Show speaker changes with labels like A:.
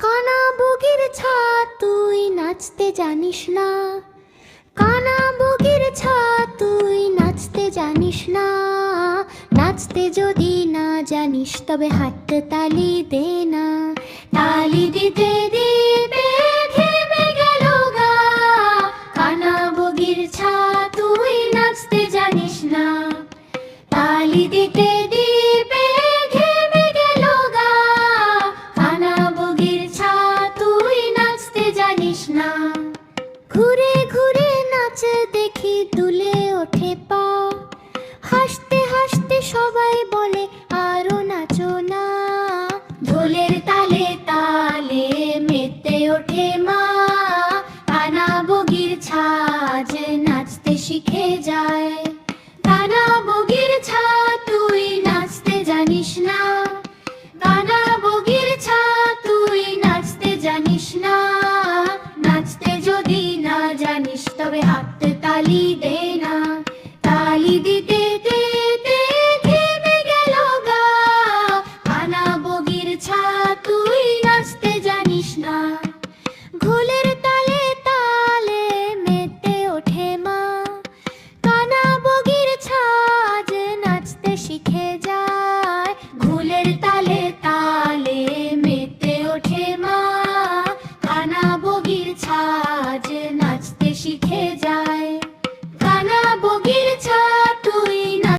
A: কানা বগির ছা তুই নাচতে জানিস না, কানা বগির ছা তুই নাচতে জানিস না। নাচতে যদি না জানিস তবে হাত তালি দে না। তালি দিতে দিতে ঘেমে গেল গা, কানা বগির ছা তুই নাচতে জানিস না। তালি দিতে দিতে ঘেমে গেল গা, কানা বগির ছা তুই নাচতে জানিস না। ঘুরে ঘুরে নাচ দেখি দুলে ওঠে পা, হাসতে হাসতে সবাই বলে আরো নাচো না।